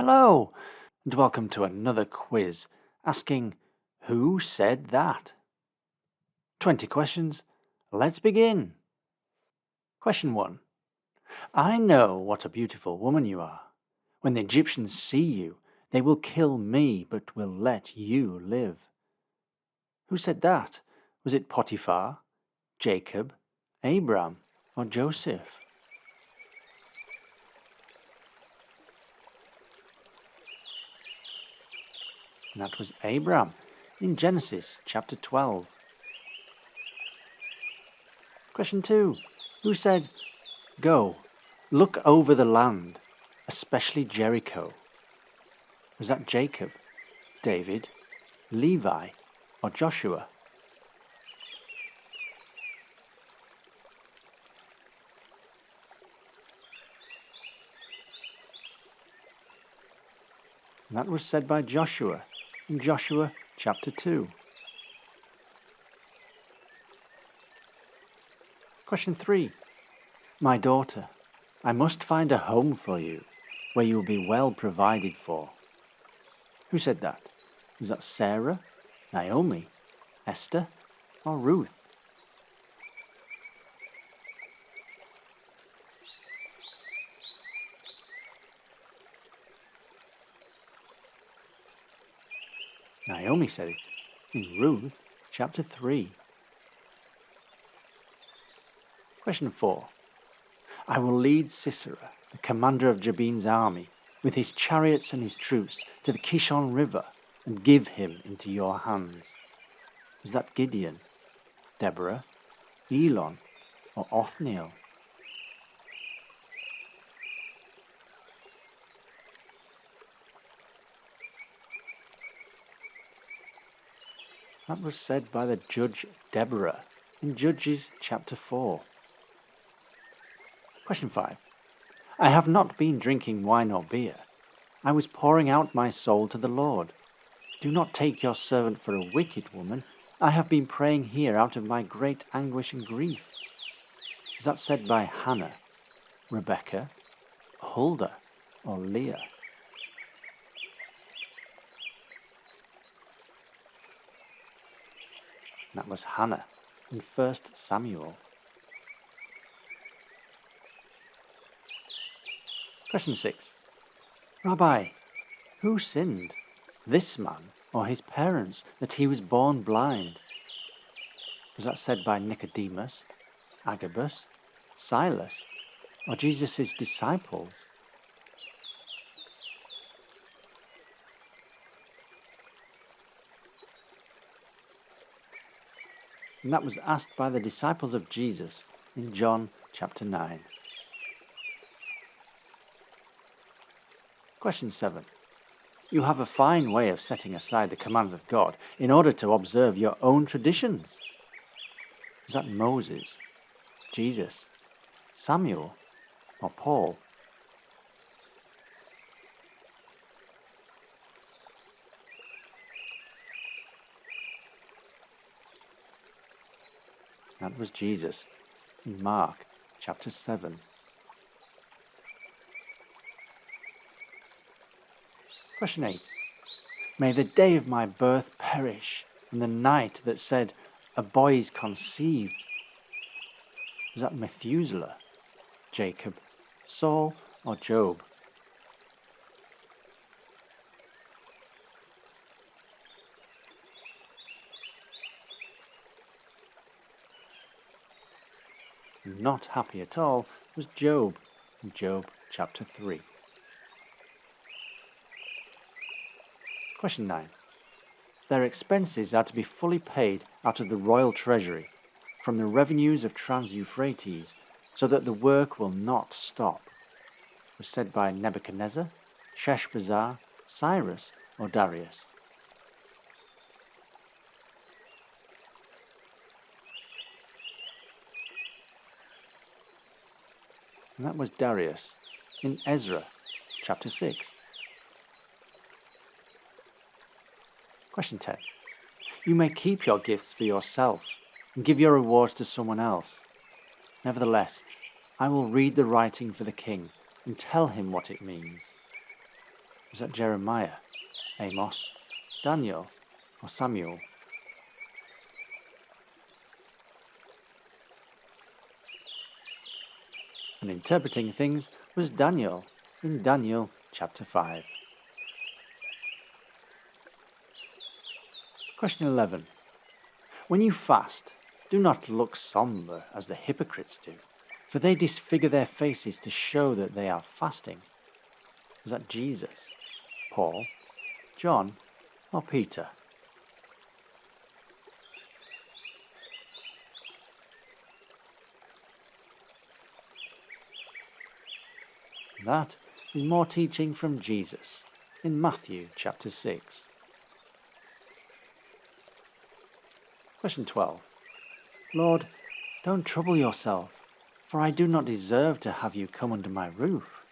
Hello, and welcome to another quiz asking, who said that? 20 questions. Let's begin. Question 1. I know what a beautiful woman you are. When the Egyptians see you, they will kill me, but will let you live. Who said that? Was it Potiphar, Jacob, Abraham, or Joseph? And that was Abraham in Genesis chapter 12. Question 2. Who said, Go, look over the land, especially Jericho? Was that Jacob, David, Levi, or Joshua? And that was said by Joshua in Joshua chapter 2. Question 3. My daughter, I must find a home for you, where you will be well provided for. Who said that? Was that Sarah, Naomi, Esther, or Ruth? Naomi said it in Ruth chapter 3. Question 4. I will lead Sisera, the commander of Jabin's army, with his chariots and his troops to the Kishon River and give him into your hands. Was that Gideon, Deborah, Elon, or Othniel? That was said by the judge Deborah in Judges chapter 4. Question 5. I have not been drinking wine or beer. I was pouring out my soul to the Lord. Do not take your servant for a wicked woman. I have been praying here out of my great anguish and grief. Is that said by Hannah, Rebecca, Huldah, or Leah? That was Hannah in 1 Samuel. Question 6. Rabbi, who sinned, this man or his parents, that he was born blind? Was that said by Nicodemus, Agabus, Silas, or Jesus' disciples? And that was asked by the disciples of Jesus in John chapter 9. Question 7. You have a fine way of setting aside the commands of God in order to observe your own traditions. Is that Moses, Jesus, Samuel, or Paul? That was Jesus in Mark chapter 7. Question 8. May the day of my birth perish, and the night that said, a boy is conceived. Was that Methuselah, Jacob, Saul, or Job? Not happy at all was Job in Job chapter 3. Question 9. Their expenses are to be fully paid out of the royal treasury, from the revenues of Trans-Euphrates, so that the work will not stop. Was said by Nebuchadnezzar, Sheshbazzar, Cyrus, or Darius? And that was Darius in Ezra chapter 6. Question 10. You may keep your gifts for yourself and give your rewards to someone else. Nevertheless, I will read the writing for the king and tell him what it means. Was that Jeremiah, Amos, Daniel, or Samuel? And interpreting things was Daniel in Daniel chapter 5. Question 11. When you fast, do not look somber as the hypocrites do, for they disfigure their faces to show that they are fasting. Was that Jesus, Paul, John, or Peter? That is more teaching from Jesus in Matthew chapter 6. Question 12. Lord, don't trouble yourself, for I do not deserve to have you come under my roof.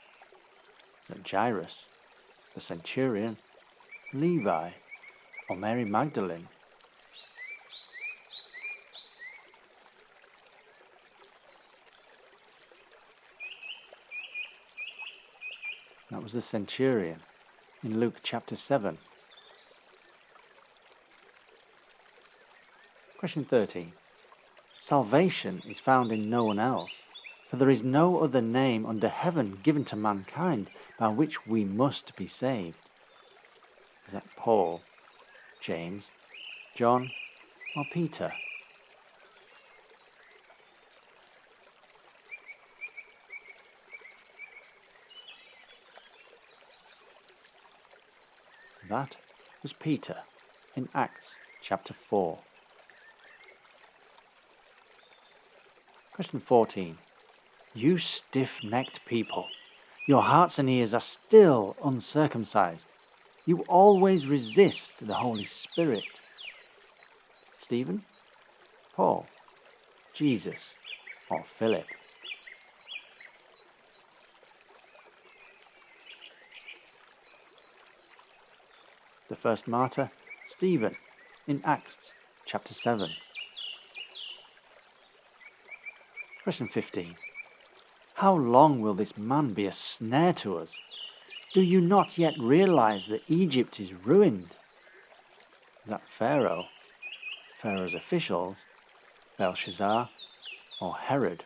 Is that Jairus, the centurion, Levi, or Mary Magdalene? That was the centurion in Luke chapter 7. Question 13. Salvation is found in no one else, for there is no other name under heaven given to mankind by which we must be saved. Is that Paul, James, John, or Peter? That was Peter in Acts chapter 4. Question 14. You stiff-necked people, your hearts and ears are still uncircumcised. You always resist the Holy Spirit. Stephen, Paul, Jesus, or Philip? The first martyr, Stephen, in Acts chapter 7. Question 15. How long will this man be a snare to us? Do you not yet realize that Egypt is ruined? Is that Pharaoh, Pharaoh's officials, Belshazzar, or Herod?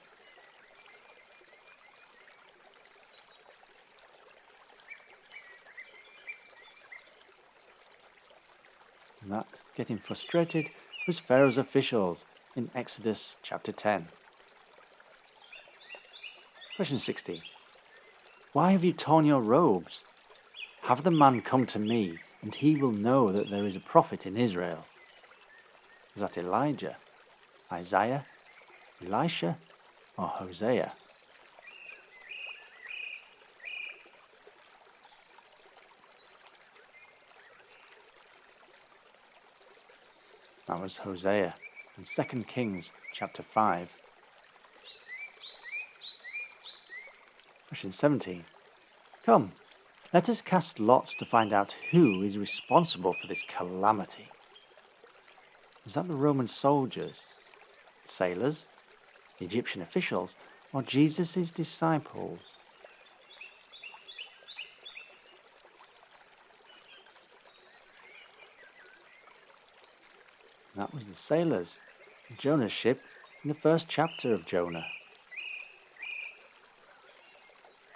And that, getting frustrated, was Pharaoh's officials in Exodus chapter 10. Question 16. Why have you torn your robes? Have the man come to me, and he will know that there is a prophet in Israel. Was that Elijah, Isaiah, Elisha, or Hosea? That was Hosea in 2 Kings chapter 5. Question 17. Come, let us cast lots to find out who is responsible for this calamity. Is that the Roman soldiers, sailors, the Egyptian officials, or Jesus' disciples? That was the sailors, Jonah's ship, in the first chapter of Jonah.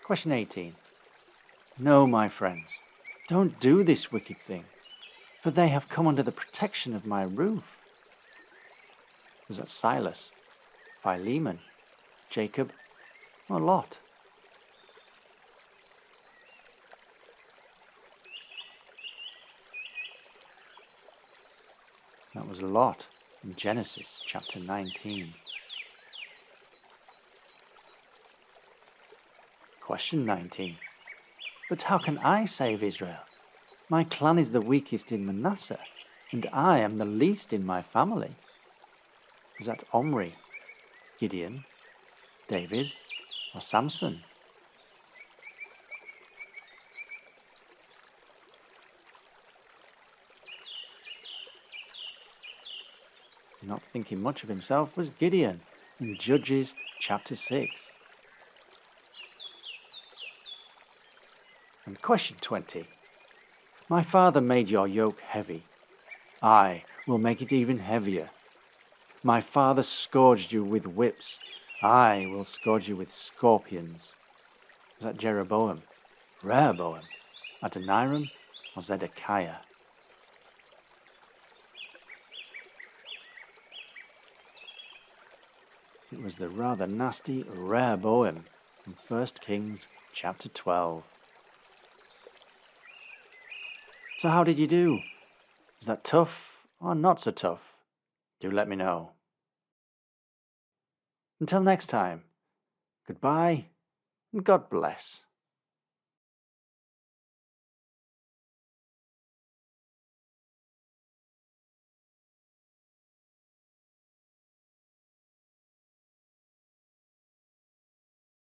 Question 18. No, my friends, don't do this wicked thing, for they have come under the protection of my roof. Was that Silas, Philemon, Jacob, or Lot? That was Lot in Genesis chapter 19. Question 19. But how can I save Israel? My clan is the weakest in Manasseh, and I am the least in my family. Is that Omri, Gideon, David, or Samson? Not thinking much of himself was Gideon in Judges chapter 6. And question 20. My father made your yoke heavy. I will make it even heavier. My father scourged you with whips. I will scourge you with scorpions. Was that Jeroboam, Rehoboam, Adoniram, or Zedekiah? It was the rather nasty Rehoboam from 1 Kings chapter 12. So how did you do? Was that tough or not so tough? Do let me know. Until next time, goodbye and God bless.